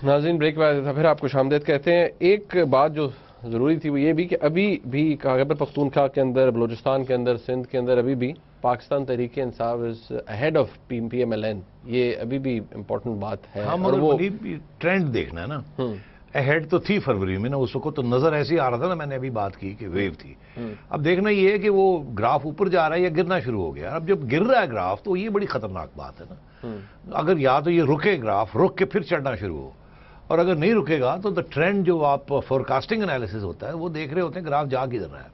ناظرین بریک بعد تھا پھر آپ کو خامدید کہتے ہیں. ایک بات جو ضروری تھی وہ یہ بھی کہ ابھی بھی خیبر پختونخوا کے اندر، بلوچستان کے اندر، سندھ کے اندر ابھی بھی Pakistan Tehreek Insaf is ahead of P M L N. یہ ابھی بھی امپورٹنٹ بات ہے. ہاں مگر وہ ٹرینڈ دیکھنا ہے نا. اہیڈ تو تھی فروری میں نا، اس وقت تو نظر ایسی آ رہا تھا نا، میں نے ابھی بات کی کہ ویو تھی. اب دیکھنا یہ ہے کہ وہ گراف اوپر جا رہا ہے یا گرنا شروع ہو گیا. اب جب گر رہا ہے گراف تو یہ بڑی خطرناک بات ہے نا. اگر یا تو یہ رکے گراف، رک کے پھر چڑھنا شروع ہو، اور اگر نہیں رکے گا تو ٹرینڈ جو آپ فورکاسٹنگ انالیسس ہوتا ہے وہ دیکھ رہے ہوتے ہیں گراف جا کدھر رہا ہے.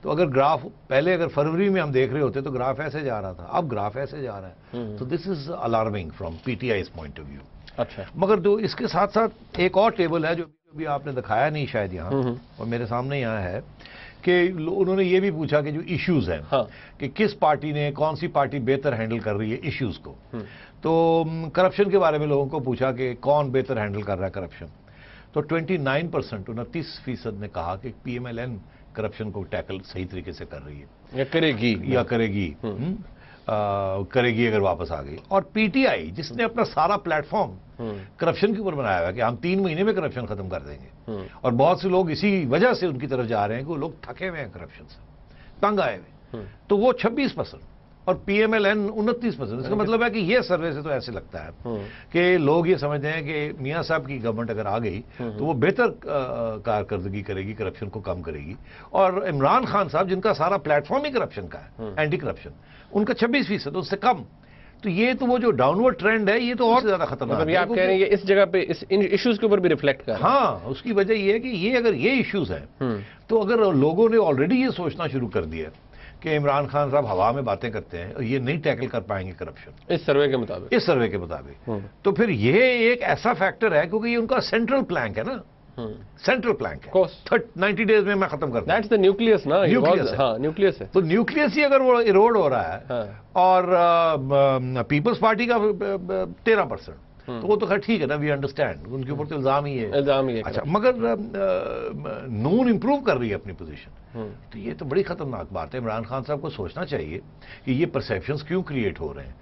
تو اگر گراف پہلے اگر فروری میں ہم دیکھ رہے ہوتے تو گراف ایسے جا رہا تھا، اب گراف ایسے جا رہا ہے. تو this is alarming from P T I's point of view. اچھا مگر جو اس کے ساتھ ساتھ ایک اور ٹیبل ہے جو بھی آپ نے دکھایا نہیں شاید یہاں، اور میرے سامنے یہاں ہے، کہ انہوں نے یہ بھی پوچھا کہ جو ایشوز ہیں کہ کس پارٹی نے، کون سی پارٹی بہتر ہینڈل کر رہی ہے ایشوز کو. تو کرپشن کے بارے میں لوگوں کو پوچھا کہ کون بہتر ہینڈل کر رہا ہے کرپشن. تو 29%، 29% نے کہا کہ P M L N corruption کو ٹیکل صحیح طریقے سے کر رہی ہے یا کرے گی اگر واپس آ گئی. اور پی ٹی آئی جس نے اپنا سارا پلیٹ فارم کرپشن کے اوپر بنایا ہوا ہے کہ ہم 3 مہینے میں کرپشن ختم کر دیں گے، اور بہت سے لوگ اسی وجہ سے ان کی طرف جا رہے ہیں کہ وہ لوگ تھکے ہوئے ہیں کرپشن سے، تنگ آئے ہوئے. تو وہ 26% اور پی ایم ایل این 29%. اس کا مطلب ہے کہ یہ سروے سے تو ایسے لگتا ہے کہ لوگ یہ سمجھتے ہیں کہ میاں صاحب کی گورنمنٹ اگر آ گئی تو وہ بہتر کارکردگی کرے گی، کرپشن کو کم کرے گی. اور عمران خان صاحب جن کا سارا پلیٹ فارم ہی کرپشن کا ہے، اینٹی کرپشن، ان کا 26%، اس سے کم. تو یہ تو وہ جو ڈاؤن ورڈ ٹرینڈ ہے یہ تو اور زیادہ خطرناک ہے. آپ کہہ رہے ہیں کہ اس جگہ پہ ان ایشوز کے اوپر بھی ریفلیکٹ کر رہا ہے. ہاں، اس کی وجہ یہ ہے کہ یہ اگر یہ ایشوز ہیں تو اگر لوگوں نے آلریڈی یہ سوچنا شروع کر دیا کہ عمران خان صاحب ہوا میں باتیں کرتے ہیں اور یہ نہیں ٹیکل کر پائیں گے کرپشن اس سروے کے مطابق، تو پھر یہ ایک ایسا فیکٹر ہے کیونکہ یہ ان کا سینٹرل پلانک ہے نا. سینٹرل پلانک ہے 90 ڈیز میں خختم کرتا ہوں. دیٹس دی نیوکلیس نا. ہاں نیوکلیس ہے. تو نیوکلیس ہی اگر وہ ایروڈ ہو رہا ہے اور پیپلز پارٹی کا 13%، تو وہ تو خیر ٹھیک ہے نا، وی انڈرسٹینڈ، ان کے اوپر تو الزام ہی ہے. اچھا مگر نون امپروو کر رہی ہے اپنی پوزیشن. تو یہ تو بڑی خطرناک بات ہے. عمران خان صاحب کو سوچنا چاہیے کہ یہ پرسیپشنز کیوں کریٹ ہو رہے ہیں.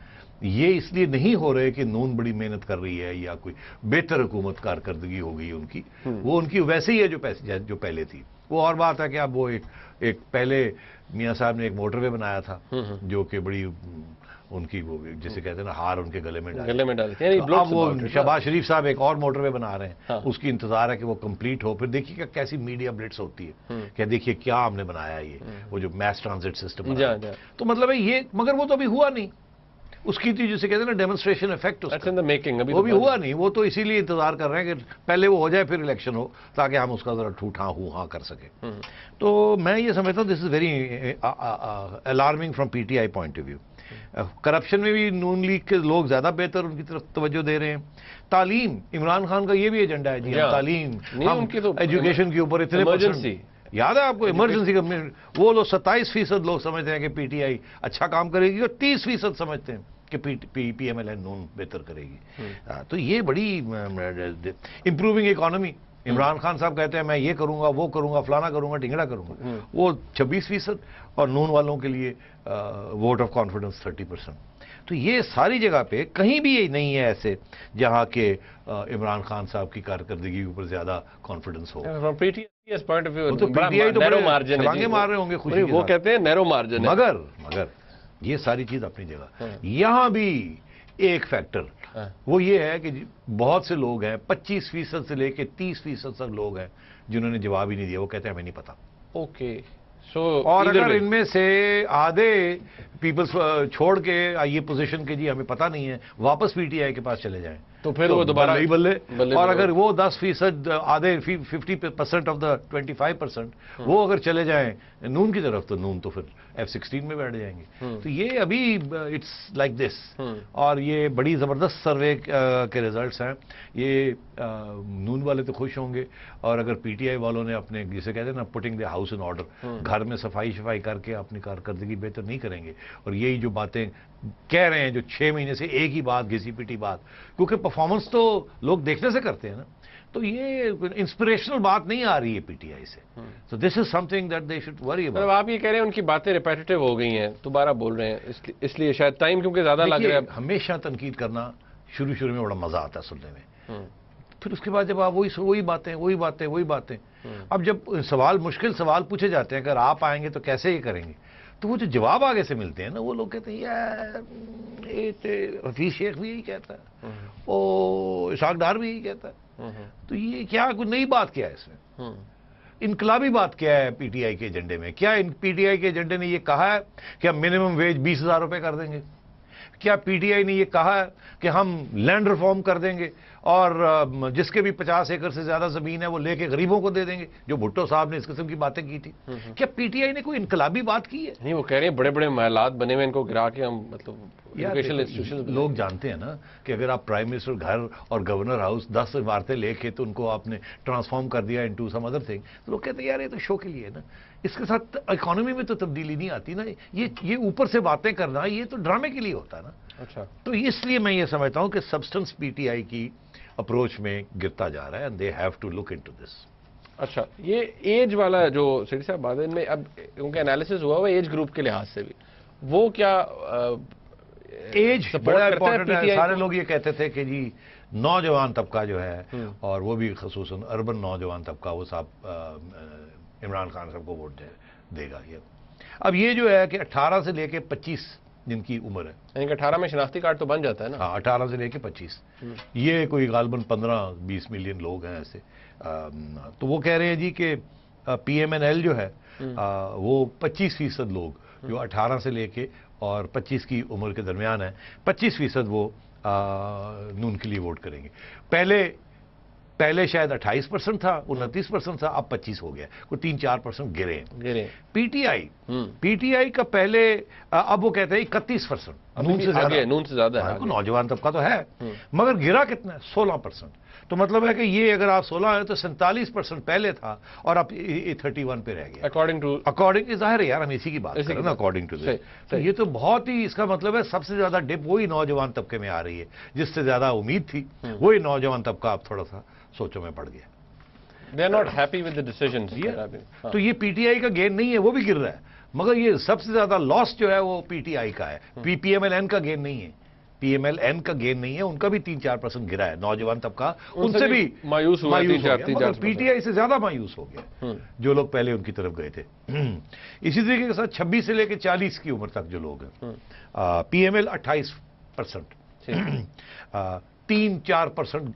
یہ اس لیے نہیں ہو رہے کہ نون بڑی محنت کر رہی ہے یا کوئی بہتر حکومت کارکردگی ہو گئی ان کی. وہ ان کی ویسے ہی ہے جو پہلے تھی. وہ اور بات ہے کہ اب وہ ایک پہلے میاں صاحب نے ایک موٹر وے بنایا تھا جو کہ بڑی ان کی وہ جسے کہتے ہیں نا ہار ان کے گلے میں ڈالتے ہیں. اب وہ شہباز شریف صاحب ایک اور موٹر وے بنا رہے ہیں، اس کی انتظار ہے کہ وہ کمپلیٹ ہو. پھر دیکھیے کہ کیسی میڈیا بلٹس ہوتی ہے کہ دیکھیے کیا ہم نے بنایا یہ وہ جو میس ٹرانزٹ سسٹم. تو مطلب ہے یہ، مگر وہ تو ابھی ہوا نہیں. اس کی تھی جسے کہتے ہیں نا ڈیمونسٹریشن افیکٹ، وہ بھی ہوا نہیں. وہ تو اسی لیے انتظار کر رہے ہیں کہ پہلے وہ ہو جائے پھر الیکشن ہو تاکہ ہم اس کا ذرا ٹھوٹھا ہاں کر سکیں. تو میں یہ سمجھتا ہوں this is very alarming from P T I point of view. Corruption میں بھی نون لیگ کے لوگ زیادہ بہتر ان کی طرف توجہ دے رہے ہیں. تعلیم، عمران خان کا یہ بھی ایجنڈا ہے جی، تعلیم، ایجوکیشن کے اوپر اتنے ایمرجنسی. یاد ہے آپ کو ایمرجنسی کا وہ لوگ 27% لوگ سمجھتے ہیں کہ پی ٹی آئی اچھا کام کرے گی اور 30% سمجھتے ہیں کہ پی ایم ایل این نون بہتر کرے گی. تو یہ بڑی امپروونگ اکانومی. عمران خان صاحب کہتے ہیں میں یہ کروں گا، وہ کروں گا، فلانا کروں گا، ڈھنگڑا کروں گا. وہ 26% اور نون والوں کے لیے ووٹ آف کانفیڈنس 30%. تو یہ ساری جگہ پہ کہیں بھی یہ نہیں ہے ایسے جہاں کہ عمران خان صاحب کی کارکردگی کے اوپر زیادہ کانفیڈنس ہو. چھلانگے مار رہے ہوں گے خوشی، وہ کہتے ہیں نیرو مارجن. مگر یہ ساری چیز اپنی جگہ. یہاں بھی ایک فیکٹر وہ یہ ہے کہ بہت سے لوگ ہیں، 25% سے لے کے 30% تک لوگ ہیں جنہوں نے جواب ہی نہیں دیا. وہ کہتے ہیں ہمیں نہیں پتا. اوکے. اور اگر ان میں سے آدھے پیپلز چھوڑ کے یہ پوزیشن کے جی ہمیں پتہ نہیں ہے، واپس پی ٹی آئی کے پاس چلے جائیں تو پھر وہ دوبارہ ہی بلے. اور اگر وہ 10% آدھے 50% آف دا 25% وہ اگر چلے جائیں نون کی طرف تو نون تو پھر F-16 میں بیٹھ جائیں گے. تو یہ ابھی اٹس لائک دس. اور یہ بڑی زبردست سروے کے ریزلٹس ہیں. یہ نون والے تو خوش ہوں گے، اور اگر پی ٹی آئی والوں نے اپنے جسے کہتے ہیں نا putting the house in order, گھر میں صفائی کر کے اپنی کارکردگی بہتر نہیں کریں گے، اور یہی جو باتیں کہہ رہے ہیں جو 6 مہینے سے ایک ہی بات گھسی پیٹی بات، کیونکہ پرفارمنس تو لوگ دیکھنے سے کرتے ہیں نا. تو یہ انسپریشنل بات نہیں آ رہی ہے پی ٹی آئی سے. تو this is something that they should worry about. آپ یہ کہہ رہے ہیں ان کی باتیں ریپیٹیٹو ہو گئی ہیں، دوبارہ بول رہے ہیں، اس لیے شاید ٹائم کیونکہ زیادہ لگ رہا ہے. ہمیشہ تنقید کرنا شروع میں بڑا مزہ آتا ہے سننے میں. پھر اس کے بعد جب آپ وہی باتیں اب جب مشکل سوال پوچھے جاتے ہیں، اگر آپ آئیں گے تو کیسے یہ کریں گے، تو وہ جو جواب آگے سے ملتے ہیں نا، وہ لوگ کہتے ہیں یار حفیظ شیخ بھی یہی کہتا ہے، اسحاق ڈار بھی یہی کہتا ہے، تو یہ کیا کوئی نئی بات کیا ہے اس میں؟ انقلابی بات کیا ہے پی ٹی آئی کے ایجنڈے میں؟ کیا پی ٹی آئی کے ایجنڈے نے یہ کہا ہے کہ ہم منیمم ویج 20,000 روپے کر دیں گے؟ کیا پی ٹی آئی نے یہ کہا ہے کہ ہم لینڈ ریفارم کر دیں گے اور جس کے بھی 50 ایکڑ سے زیادہ زمین ہے وہ لے کے غریبوں کو دے دیں گے، جو بھٹو صاحب نے اس قسم کی باتیں کی تھی؟ کیا پی ٹی آئی نے کوئی انقلابی بات کی ہے؟ نہیں، وہ کہہ رہے ہیں بڑے بڑے محلات بنے ہوئے، ان کو گرا کے ہم ایجوکیشنل انسٹیٹیوشن. لوگ جانتے ہیں نا کہ اگر آپ پرائم منسٹر گھر اور گورنر ہاؤس 10 عمارتیں لے کے تو ان کو آپ نے ٹرانسفارم کر دیا انٹو سم ادر تھنگ، تو لوگ کہتے ہیں یار یہ تو شو کے لیے ہے نا، اس کے ساتھ اکانومی میں تو تبدیلی نہیں آتی نا، یہ اوپر سے باتیں کرنا یہ تو ڈرامے کے لیے ہوتا ہے نا. اچھا، تو اس لیے میں یہ سمجھتا ہوں کہ سبسٹنس پی ٹی آئی کی اپروچ میں گرتا جا رہا ہے، and they have to look into this. اچھا، یہ ایج والا جو سیٹھی صاحب بات ہے میں اب کیونکہ انالیسس ہوا ایج گروپ کے لحاظ سے بھی، وہ کیا ایج بڑا امپورٹنٹ ہے. سارے لوگ یہ کہتے تھے کہ جی نوجوان طبقہ جو ہے، اور وہ بھی خصوصاً اربن نوجوان طبقہ، وہ صاحب عمران خان صاحب کو ووٹ دے گا. اب یہ جو ہے کہ 18 سے لے کے 25 جن کی عمر ہے، یعنی کہ 18 میں شناختی کارڈ تو بن جاتا ہے نا. ہاں، 18 سے لے کے 25، یہ کوئی غالباً 15-20 ملین لوگ ہیں ایسے. تو وہ کہہ رہے ہیں جی کہ پی ایم این ایل جو ہے وہ 25% لوگ جو 18 سے لے کے اور 25 کی عمر کے درمیان ہے، 25% وہ نون کے لیے ووٹ کریں گے. پہلے شاید 28% تھا، 29% تھا، اب 25 ہو گیا، کوئی 3-4% گرے. پی ٹی آئی کا پہلے اب وہ کہتے ہیں 31%، نون سے زیادہ ہے. نوجوان طبقہ تو ہے مگر گرا کتنا ہے؟ 16%. تو مطلب ہے کہ یہ اگر آپ 16 ہیں تو 47% پہلے تھا اور اب 31 پہ رہ گیا. اکارڈنگ ظاہر ہے یار، ہم اسی کی بات کر رہے ہیں نا، اکارڈنگ ٹو دس. تو یہ تو بہت ہی، اس کا مطلب ہے سب سے زیادہ ڈپ وہی نوجوان طبقے میں آ رہی ہے جس سے زیادہ امید تھی. وہی نوجوان طبقہ اب تھوڑا سا سوچوں میں پڑ گیا. They are not happy with the decisions. تو یہ پی ٹی آئی کا گین نہیں ہے، وہ بھی گر رہا ہے، مگر یہ سب سے زیادہ لاس جو ہے وہ پی ٹی آئی کا ہے. پی ایم ایل این کا گین نہیں ہے، پی ایم ایل این کا گین نہیں ہے، ان کا بھی 3-4% گرا ہے. نوجوان طبقہ ان سے بھی مایوس ہوا، مگر پی ٹی آئی سے زیادہ مایوس ہو گیا جو لوگ پہلے ان کی طرف گئے تھے. اسی طریقے کے ساتھ 26 سے لے کے 40 کی عمر تک جو لوگ ہیں، پی ایم ایل 28%، 3-4%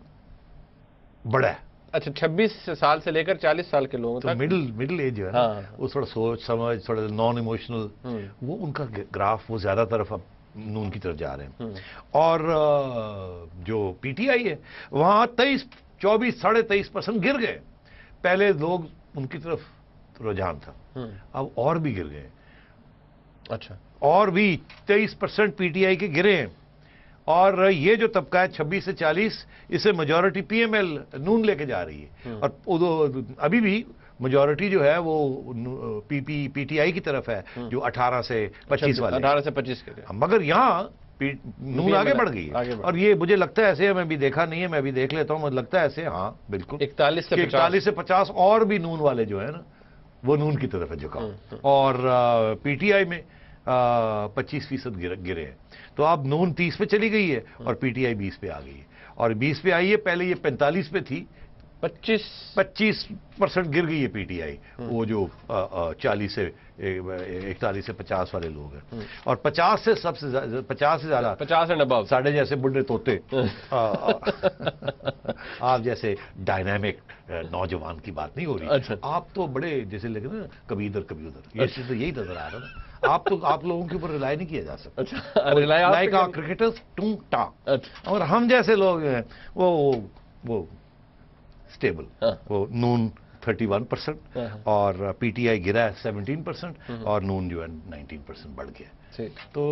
بڑا ہے. اچھا، 26 سال سے لے کر 40 سال کے لوگوں تک مڈل ایج جو ہے نا، وہ تھوڑا سوچ سمجھ، تھوڑا نان ایموشنل، وہ ان کا گراف وہ زیادہ طرف اب نون کی طرف جا رہے ہیں. اور جو پی ٹی آئی ہے وہاں 23-24-23.5% گر گئے. پہلے لوگ ان کی طرف رجحان تھا، اب اور بھی گر گئے. اچھا، اور بھی 23% پی ٹی آئی کے گرے ہیں. اور یہ جو طبقہ ہے 26 سے 40، اسے میجورٹی پی ایم ایل نون لے کے جا رہی ہے. اور ابھی بھی میجورٹی جو ہے وہ پی ٹی آئی کی طرف ہے، جو 18 سے 25 والے، 18 سے 25 کے. مگر یہاں نون آگے بڑھ گئی ہے. اور یہ مجھے لگتا ہے ایسے، میں بھی دیکھا نہیں ہے، میں بھی دیکھ لیتا ہوں، مجھے لگتا ہے ایسے، ہاں بالکل 41 سے 50 اور بھی نون والے جو ہے نا وہ نون کی طرف ہے جھکاؤ. اور پی ٹی آئی میں 25% گرے ہیں. تو اب نون 30 پہ چلی گئی ہے اور پی ٹی آئی 20 پہ آ گئی ہے. اور 20 پہ آئی ہے، پہلے یہ 45 پہ تھی، 25% گر گئی ہے پی ٹی آئی. وہ جو 41 سے 50 والے لوگ ہیں. اور 50 سے زیادہ 50 اینڈ ابو، ساڑھے جیسے بڈھے طوطے، آپ جیسے ڈائنامک نوجوان کی بات نہیں ہو رہی. آپ تو بڑے جیسے لگے نا کبھی ادھر کبھی ادھر، یہ چیز تو یہی نظر آ رہا نا. آپ لوگوں کے اوپر ریلائی نہیں کیا جا سکتا، لائک کرکٹرز ٹو ٹاک. اور ہم جیسے لوگ ہیں وہ اسٹیبل. وہ نون 31% اور پی ٹی آئی گرا ہے 17%، اور نون جو ہے 19% بڑھ گیا. تو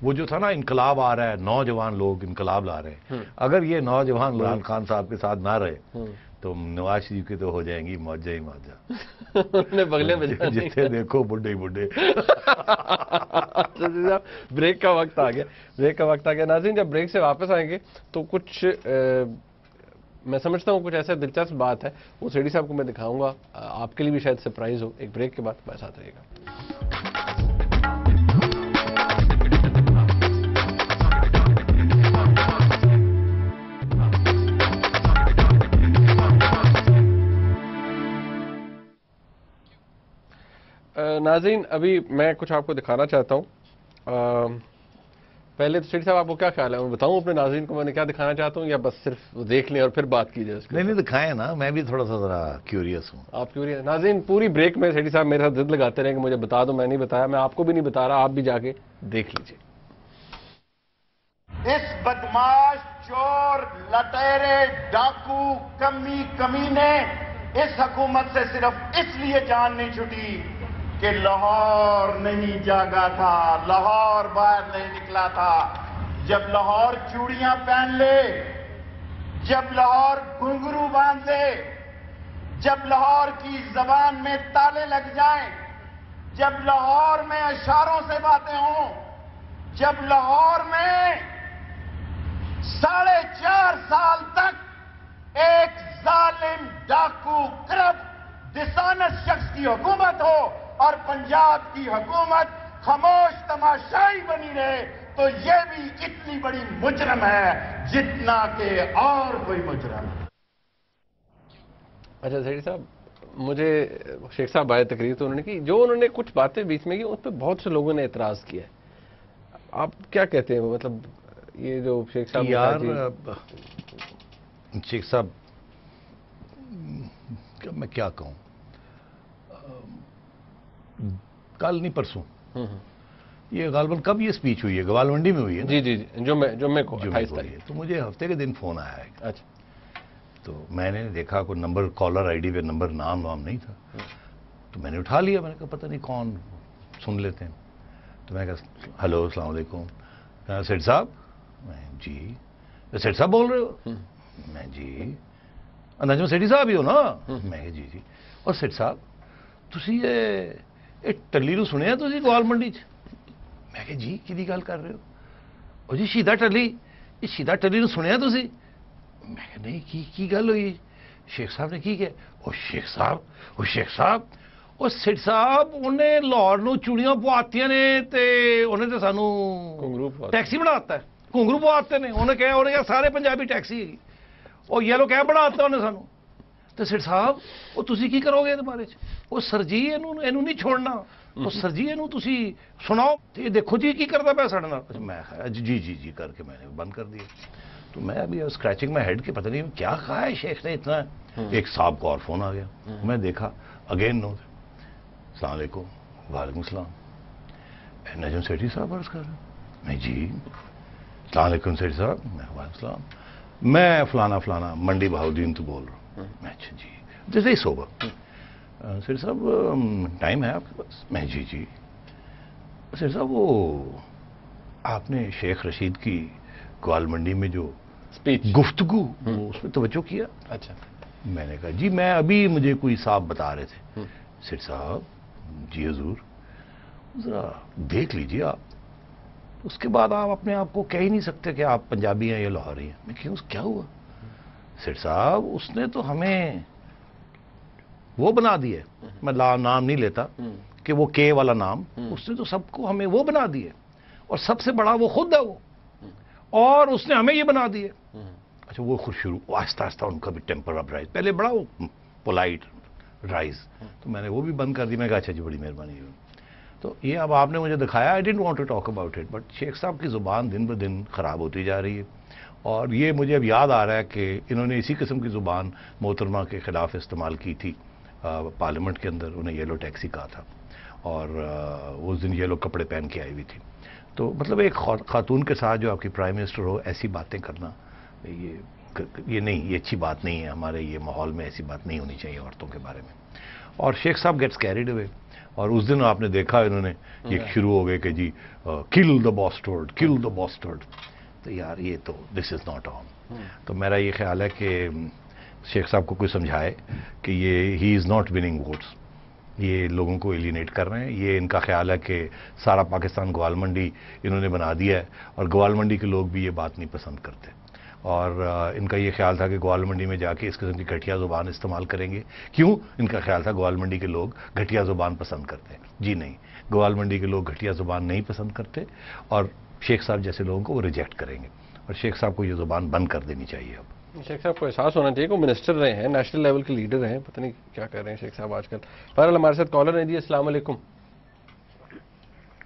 وہ جو تھا نا انقلاب آ رہا ہے، نوجوان لوگ انقلاب لا رہے ہیں. اگر یہ نوجوان عمران خان صاحب کے ساتھ نہ رہے تو نواز شریف کی تو ہو جائیں گی موجہ ہی موجہ. بغلے میں جتنے دیکھو بڈھے ہی بڈھے. بریک کا وقت آ گیا. ناظرین، جب بریک سے واپس آئیں گے تو کچھ میں سمجھتا ہوں کچھ ایسا دلچسپ بات ہے، وہ سیٹھی صاحب کو میں دکھاؤں گا، آپ کے لیے بھی شاید سرپرائز ہو. ایک بریک کے بعد ہمارے ساتھ رہے گا. ناظرین ابھی میں کچھ آپ کو دکھانا چاہتا ہوں. پہلے تو سیٹھی صاحب آپ کو کیا خیال ہے, میں بتاؤں اپنے ناظرین کو میں نے کیا دکھانا چاہتا ہوں, یا بس صرف دیکھ لیں اور پھر بات کیجیے اس کے؟ نہیں دکھائیں نا, میں بھی تھوڑا سا ذرا کیوریس ہوں. آپ کیوریس؟ ناظرین پوری بریک میں سیٹھی صاحب میرے ساتھ ضد لگاتے رہے کہ مجھے بتا دو, میں نہیں بتایا, میں آپ کو بھی نہیں بتا رہا, آپ بھی جا کے دیکھ لیجیے. اس بدماش, چور, لٹیرے, ڈاکو, کمینے اس حکومت سے صرف اس لیے جان نہیں چھٹی کہ لاہور نہیں جاگا تھا, لاہور باہر نہیں نکلا تھا. جب لاہور چوڑیاں پہن لے, جب لاہور گھنگرو باندھ لے, جب لاہور کی زبان میں تالے لگ جائیں, جب لاہور میں اشاروں سے باتیں ہوں, جب لاہور میں 4.5 سال تک ایک ظالم, ڈاکو, کرپٹ, ڈسانس شخص کی حکومت ہو اور پنجاب کی حکومت خاموش تماشائی بنی رہے, تو یہ بھی اتنی بڑی مجرم ہے جتنا کہ اور کوئی مجرم ہے. اچھا سیٹھی صاحب, مجھے شیخ صاحب آئے تقریر تو انہوں نے کی, جو انہوں نے کچھ باتیں بیچ میں کی اس پہ بہت سے لوگوں نے اعتراض کیا ہے. آپ کیا کہتے ہیں, مطلب یہ جو شیخ صاحب یار شیخ صاحب میں کیا کہوں, کل نہیں پرسوں یہ غالباً کب یہ سپیچ ہوئی ہے, گوال منڈی میں ہوئی ہے. جی جمعے کو 28 تاریخ. تو مجھے ہفتے کے دن فون آیا ہے. اچھا. تو میں نے دیکھا کوئی نمبر, کالر آئی ڈی پہ نمبر نام نہیں تھا, تو میں نے اٹھا لیا. میں نے کہا پتہ نہیں کون, سن لیتے ہیں. تو میں نے کہا ہلو السلام علیکم. سیٹھ صاحب؟ میں جی. سیٹھ صاحب بول رہے ہو؟ میں جی. نجم سیٹھی صاحب ہی ہو نا؟ میں جی. اور سیٹھ صاحب تسی یہ ٹلی نو سنیا تسی گوال منڈی چ؟ میں کہ جی کی گل کر رہے ہو؟ اور جی شیدہ ٹلی, یہ شیدہ ٹلی نو سنیا تسی؟ میں کہ نہیں, کی گل ہوئی؟ شیخ صاحب نے کی کہ او شیخ صاحب او سیٹھ صاحب انہیں لاہور نو چوڑیاں پواتیاں نے تے انہیں تے سانو ٹیکسی بناتا ہے, گھنگرو پواتے نے. انہیں کہا سارے پنجابی ٹیکسی ہے, اور یلو کیب بناتا انہیں سانو. تو سیٹھ صاحب وہ تسی کی کرو گے بارے چ؟ وہ سر جی اینو نہیں چھوڑنا, وہ سر جی اینو تسی سناؤ, یہ دیکھو جی کی کرتا پیا ساڈے نال. میں جی کر کے میں نے بند کر دیا. تو میں ابھی اسکریچنگ میں ہیڈ کے پتہ نہیں کیا کہا ہے شیخ نے اتنا. ایک صاحب کو اور فون آ گیا, میں دیکھا اگین نو. السلام علیکم. وعلیکم السلام. نجم سیٹھی صاحب عرض کر رہے ہیں؟ میں جی. السلام علیکم سیٹھی صاحب. میں وعلیکم السلام. میں فلانا منڈی بہاؤدین تو بول رہا ہوں. میں اچھا جی, جیسے ہی صبح. سیٹھی صاحب ٹائم ہے آپ کے پاس؟ میں جی. سیٹھی صاحب وہ آپ نے شیخ رشید کی گوال منڈی میں جو گفتگو اس میں توجہ کیا؟ اچھا. میں نے کہا جی میں ابھی مجھے کوئی صاحب بتا رہے تھے. سیٹھ صاحب جی حضور ذرا دیکھ لیجیے آپ, اس کے بعد آپ اپنے آپ کو کہہ ہی نہیں سکتے کہ آپ پنجابی ہیں یا لاہوری ہیں. میں کہوں کیا ہوا؟ سیٹھ صاحب اس نے تو ہمیں وہ بنا دیا, میں نام نہیں لیتا کہ وہ کے والا نام, اس نے تو سب کو ہمیں وہ بنا دیا, اور سب سے بڑا وہ خود ہے وہ, اور اس نے ہمیں یہ بنا دیا. اچھا وہ خود شروع آہستہ آہستہ ان کا بھی ٹیمپر اپ رائز, پہلے بڑا وہ پولائٹ رائز, تو میں نے وہ بھی بند کر دی. میں کہا اچھا جی بڑی مہربانی. تو یہ اب آپ نے مجھے دکھایا, I didn't want to talk about it, but Sheikh صاحب کی زبان دن بدن خراب ہوتی جا رہی ہے. اور یہ مجھے اب یاد آ رہا ہے کہ انہوں نے اسی قسم کی زبان محترمہ کے خلاف استعمال کی تھی پارلیمنٹ کے اندر. انہیں یلو ٹیکسی کہا تھا, اور اس دن یلو کپڑے پہن کے آئی ہوئی تھی. تو مطلب ایک خاتون کے ساتھ جو آپ کی پرائم منسٹر ہو ایسی باتیں کرنا, یہ نہیں, یہ اچھی بات نہیں ہے. ہمارے یہ ماحول میں ایسی بات نہیں ہونی چاہیے عورتوں کے بارے میں. اور شیخ صاحب گیٹس کیریڈ ہوئے, اور اس دن آپ نے دیکھا انہوں نے یہ شروع ہو گئے کہ جی کل دا باسٹرڈ, کل دا باسٹرڈ. تو یار یہ تو دس از ناٹ آن. تو میرا یہ خیال ہے کہ شیخ صاحب کو کوئی سمجھائے کہ یہ ہی از ناٹ وننگ ووٹس, یہ لوگوں کو ایلینیٹ کر رہے ہیں. یہ ان کا خیال ہے کہ سارا پاکستان گوال منڈی انہوں نے بنا دیا ہے, اور گوال منڈی کے لوگ بھی یہ بات نہیں پسند کرتے. اور ان کا یہ خیال تھا کہ گوال منڈی میں جا کے اس قسم کی گھٹیا زبان استعمال کریں گے. کیوں؟ ان کا خیال تھا گوال منڈی کے لوگ گھٹیا زبان پسند کرتے ہیں. جی نہیں, گوال منڈی کے لوگ گھٹیا زبان نہیں پسند کرتے, اور شیخ صاحب جیسے لوگوں کو وہ ریجیکٹ کریں گے, اور شیخ صاحب کو یہ زبان بند کر دینی چاہیے. اب شیخ صاحب کو احساس ہونا چاہیے کہ وہ منسٹر رہے ہیں, نیشنل لیول کے لیڈر ہیں, پتہ نہیں کیا کر رہے ہیں شیخ صاحب آج کل. بہرحال ہمارے ساتھ کالر ہیں جی. السلام علیکم.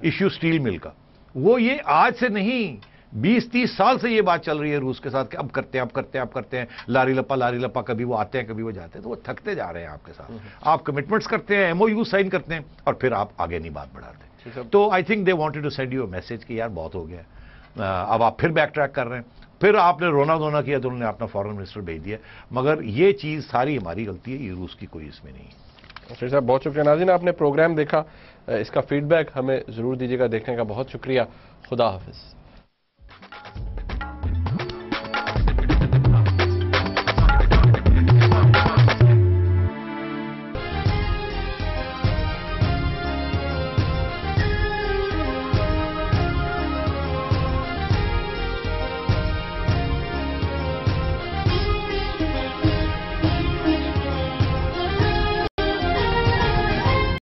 ایشو سٹیل مل کا، وہ یہ آج سے نہیں 20-30 سال سے یہ بات چل رہی ہے روس کے ساتھ کہ اب کرتے ہیں لاری لپا، کبھی وہ آتے ہیں کبھی وہ جاتے ہیں، تو وہ تھکتے جا رہے ہیں آپ کے ساتھ. آپ کمٹمنٹس کرتے ہیں، ایم او یو سائن کرتے ہیں اور پھر آپ آگے نہیں بات بڑھاتے. تو I think they wanted to send you a message کہ یار بہت ہو گیا، اب آپ پھر بیک ٹریک کر رہے ہیں. پھر آپ نے رونا دھونا کیا تو انہوں نے اپنا فارن منسٹر بھیج دیا، مگر یہ چیز ساری ہماری غلطی ہے، یہ روس کی کوئی اس میں نہیں ہے. شیر صاحب بہت شکریہ. ناظرین آپ نے پروگرام دیکھا، اس کا فیڈ بیک ہمیں ضرور دیجیے گا. دیکھنے کا بہت شکریہ. خدا حافظ.